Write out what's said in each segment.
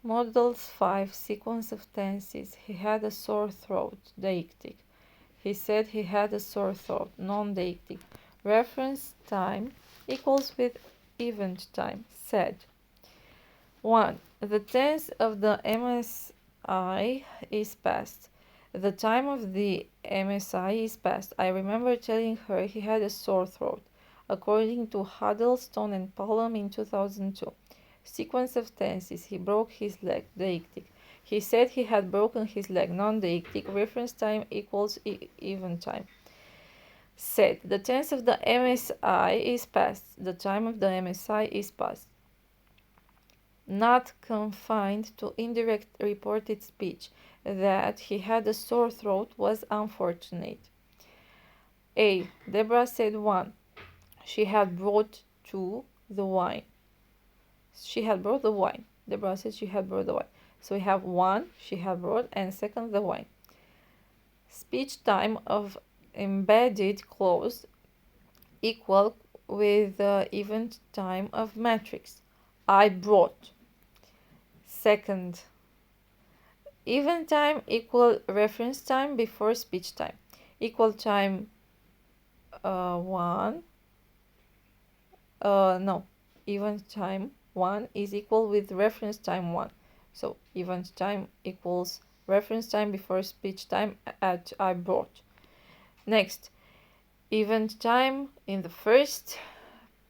Models 5. Sequence of tenses. He had a sore throat. Deictic. He said he had a sore throat. Non-deictic. Reference time equals with event time. Said. 1. The tense of the MSI is past. The time of the MSI is past. I remember telling her he had a sore throat, according to Huddleston and Pullum in 2002. Sequence of tenses. He broke his leg. Deictic. He said he had broken his leg. Non-deictic. Reference time equals even time. Said. The tense of the MSI is past. The time of the MSI is past. Not confined to indirect reported speech. That he had a sore throat was unfortunate. A. Deborah said 1. She had brought 2. The wine. She had brought the wine. Deborah said she had brought the wine. So we have 1. She had brought, and 2nd, the wine. Speech time of embedded clause equal with the event time of matrix. I brought. 2nd, event time equal reference time before speech time. Equal time 1. No. Event time 1 is equal with reference time 1. So event time equals reference time before speech time at I brought. Next, event time in the first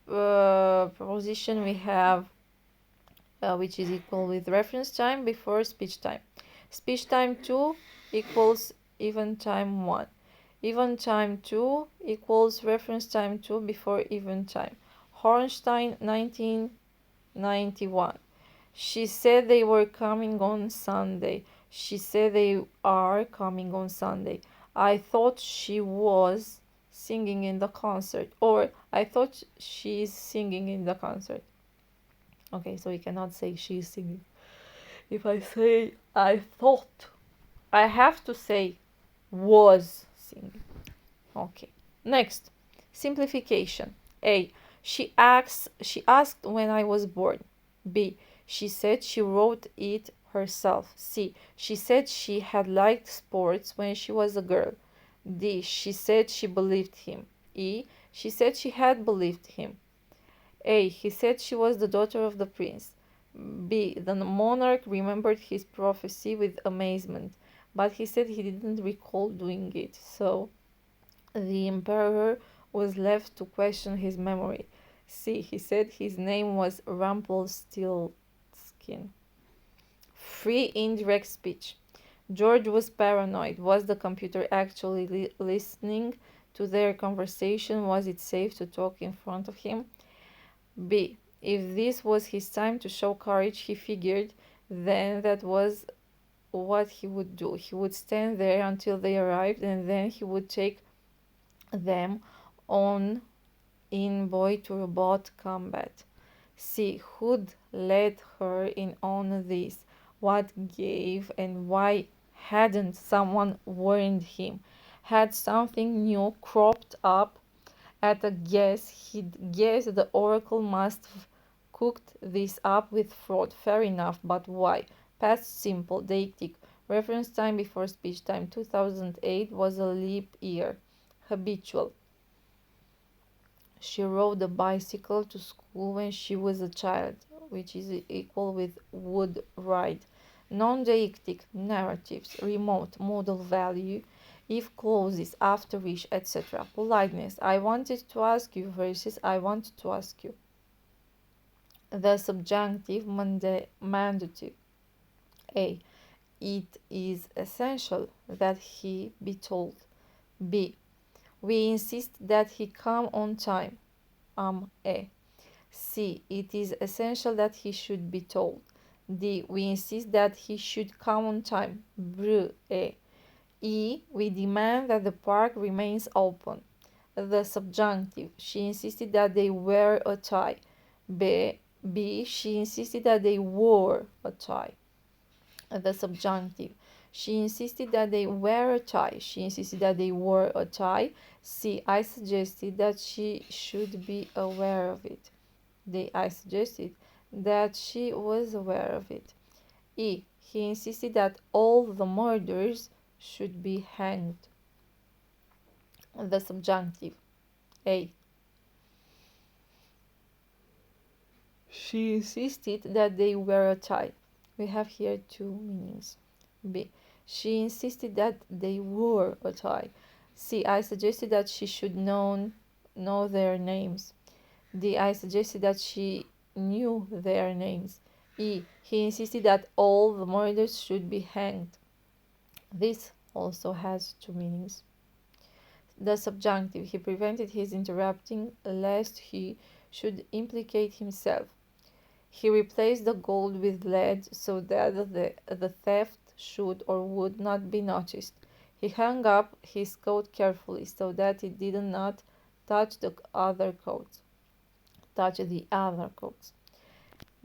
proposition we have which is equal with reference time before speech time. Speech time 2 equals event time 1. Event time 2 equals reference time 2 before event time. Hornstein, 1991. She said they were coming on Sunday. She said they are coming on Sunday. I thought she was singing in the concert. Or I thought she's singing in the concert. Okay, so we cannot say she's singing. If I say I thought, I have to say was singing. Okay. Next, simplification. A. She asked when I was born. B. She said she wrote it herself. C. She said she had liked sports when she was a girl. D. She said she believed him. E. She said she had believed him. A. He said she was the daughter of the prince. B. The monarch remembered his prophecy with amazement, but he said he didn't recall doing it. So the emperor was left to question his memory. C. He said his name was Rumpelstiltskin. Free indirect speech. George was paranoid. Was the computer actually listening to their conversation? Was it safe to talk in front of him? B. If this was his time to show courage, he figured then that was what he would do. He would stand there until they arrived, and then he would take them on in boy to robot combat. C. Who'd led her in on this? What gave and why hadn't someone warned him? Had something new cropped up? At a guess, he'd guessed the oracle must have cooked this up with fraud. Fair enough, but why? Past simple, deictic. Reference time before speech time. 2008 was a leap year. Habitual. She rode a bicycle to school when she was a child, which is equal with would ride. Non-deictic. Narratives. Remote. Modal value. If clauses, after which, etc. Politeness. I wanted to ask you versus I wanted to ask you. The subjunctive mandative. A. It is essential that he be told. B. We insist that he come on time. A. C. It is essential that he should be told. D. We insist that he should come on time. A. E. We demand that the park remains open. The subjunctive. She insisted that they wear a tie. B. She insisted that they wore a tie. The subjunctive. She insisted that they wear a tie. She insisted that they wore a tie. C. I suggested that she should be aware of it. D. I suggested that she was aware of it. E. He insisted that all the murderers should be hanged. The subjunctive. A. She insisted that they wear a tie. We have here two meanings. B. She insisted that they wore a tie. C. I suggested that she should know their names. D. I suggested that she knew their names. E. He insisted that all the murderers should be hanged. This also has two meanings. The subjunctive. He prevented his interrupting lest he should implicate himself. He replaced the gold with lead so that the theft should or would not be noticed. He hung up his coat carefully so that it did not touch the other coats.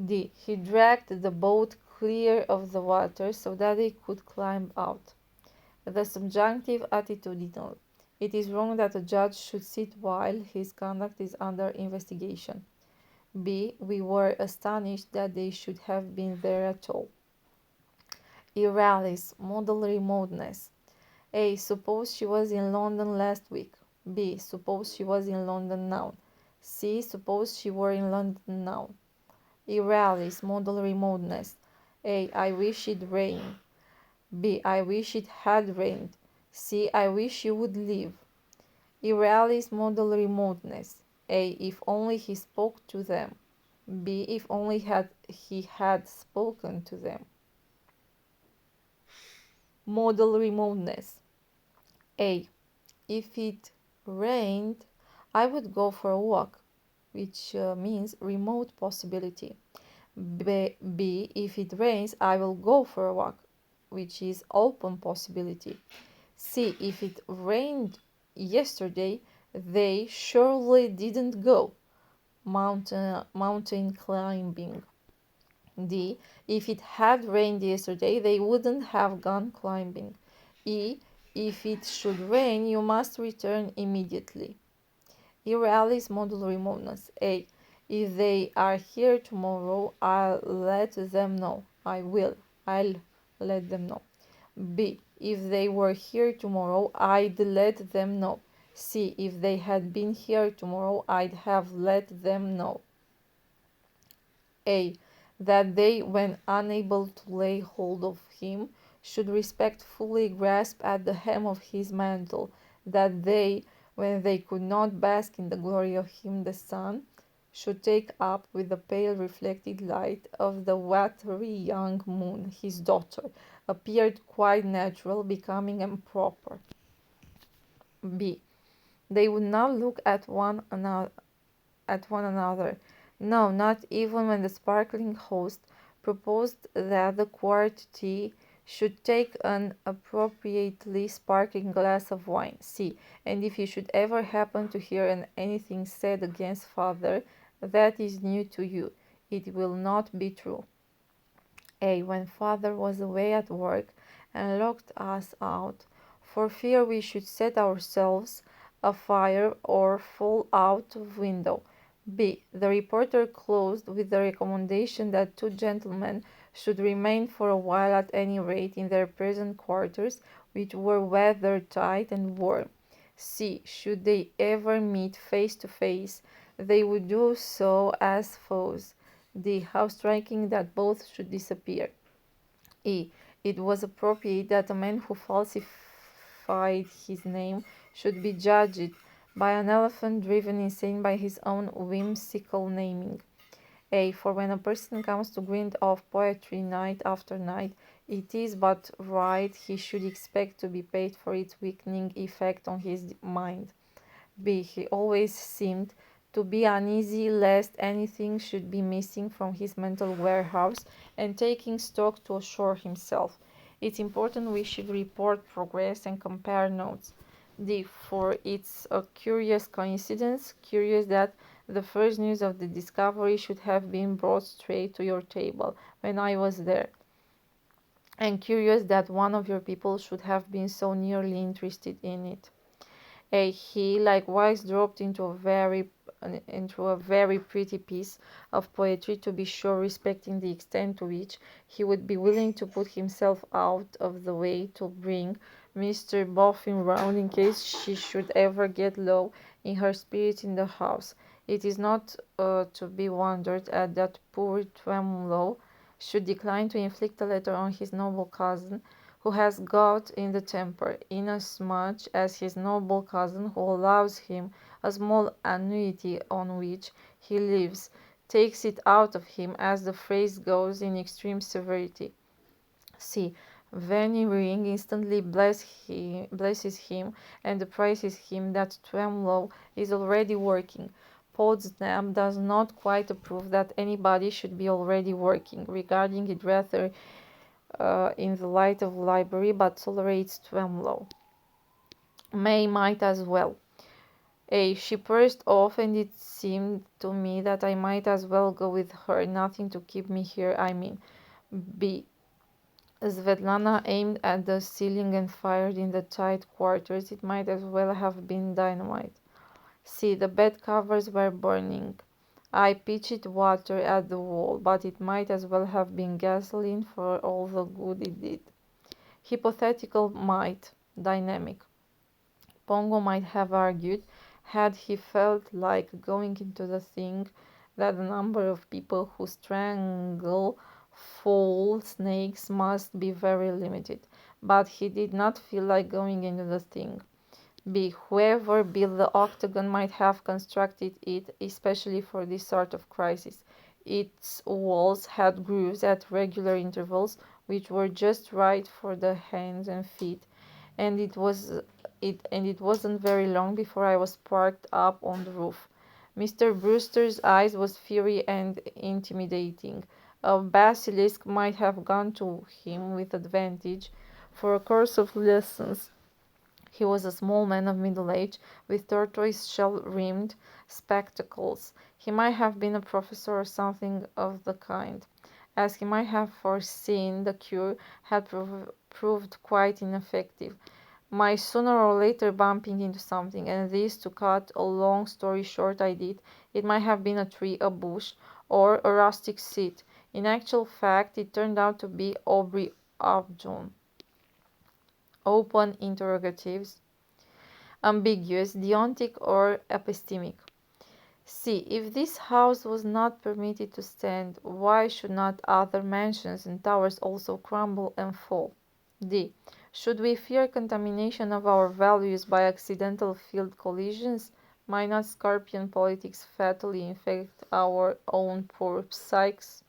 D. He dragged the boat clear of the water so that they could climb out. The subjunctive attitudinal. It is wrong that a judge should sit while his conduct is under investigation. B. We were astonished that they should have been there at all. Irralis, model remoteness. A. Suppose she was in London last week. B. Suppose she was in London now. C. Suppose she were in London now. Irralis, model remoteness. A. I wish it rained. B. I wish it had rained. C. I wish you would leave. Irralis, model remoteness. A. If only he spoke to them. B. If only he had spoken to them. Model remoteness. A. If it rained, I would go for a walk, which means remote possibility. B. If it rains, I will go for a walk, which is open possibility. C. If it rained yesterday, they surely didn't go mountain climbing. D. If it had rained yesterday, they wouldn't have gone climbing. E. If it should rain, you must return immediately. Irralis, model remoteness. A. If they are here tomorrow, I'll let them know. I'll let them know. B. If they were here tomorrow, I'd let them know. C. If they had been here tomorrow, I'd have let them know. A. That they, when unable to lay hold of him, should respectfully grasp at the hem of his mantle. That they, when they could not bask in the glory of him the sun, should take up with the pale reflected light of the watery young moon, his daughter, appeared quite natural, becoming and proper. B. They would not look at one another. No, not even when the sparkling host proposed that the quartet should take an appropriately sparkling glass of wine. C. And if you should ever happen to hear anything said against father that is new to you, it will not be true. A. When father was away at work and locked us out, for fear we should set ourselves afire or fall out of window. B. The reporter closed with the recommendation that two gentlemen should remain for a while at any rate in their present quarters, which were weather-tight and warm. C. Should they ever meet face to face, they would do so as foes. D. How striking that both should disappear. E. It was appropriate that a man who falsified his name should be judged by an elephant driven insane by his own whimsical naming. A. For when a person comes to grind off poetry night after night, it is but right he should expect to be paid for its weakening effect on his mind. B. He always seemed to be uneasy lest anything should be missing from his mental warehouse, and taking stock to assure himself. It's important we should report progress and compare notes. D. For it's a curious coincidence, curious that the first news of the discovery should have been brought straight to your table when I was there, and curious that one of your people should have been so nearly interested in it. A. He likewise dropped into a very into a very pretty piece of poetry, to be sure, respecting the extent to which he would be willing to put himself out of the way to bring Mr. Boffin round in case she should ever get low in her spirits in the house. It is not to be wondered at that poor Twemlow should decline to inflict a letter on his noble cousin, who has got in the temper, inasmuch as his noble cousin, who allows him a small annuity on which he lives, takes it out of him, as the phrase goes, in extreme severity. See, Veneering instantly blesses him and appraises him that Twemlow is already working. Potsdam does not quite approve that anybody should be already working, regarding it rather in the light of library, but tolerates Twemlow. May might as well. A. She burst off, and it seemed to me that I might as well go with her. Nothing to keep me here, I mean. B. Svetlana aimed at the ceiling and fired in the tight quarters. It might as well have been dynamite. C. The bed covers were burning. I pitched water at the wall, but it might as well have been gasoline for all the good it did. Hypothetical might. Dynamic. Pongo might have argued, had he felt like going into the thing, that the number of people who strangle foul snakes must be very limited, but he did not feel like going into the thing. B. Whoever built the octagon might have constructed it especially for this sort of crisis. Its walls had grooves at regular intervals, which were just right for the hands and feet, and it wasn't very long before I was parked up on the roof. Mr. Brewster's eyes was fiery and intimidating. A basilisk might have gone to him with advantage for a course of lessons. He was a small man of middle age, with tortoise-shell-rimmed spectacles. He might have been a professor or something of the kind. As he might have foreseen, the cure had proved quite ineffective, my sooner or later bumping into something, and this, to cut a long story short, I did. It might have been a tree, a bush, or a rustic seat. In actual fact, it turned out to be Aubrey Upjohn. Open interrogatives. Ambiguous, deontic, or epistemic. C. If this house was not permitted to stand, why should not other mansions and towers also crumble and fall? D. Should we fear contamination of our values by accidental field collisions? Might not scorpion politics fatally infect our own poor psyches?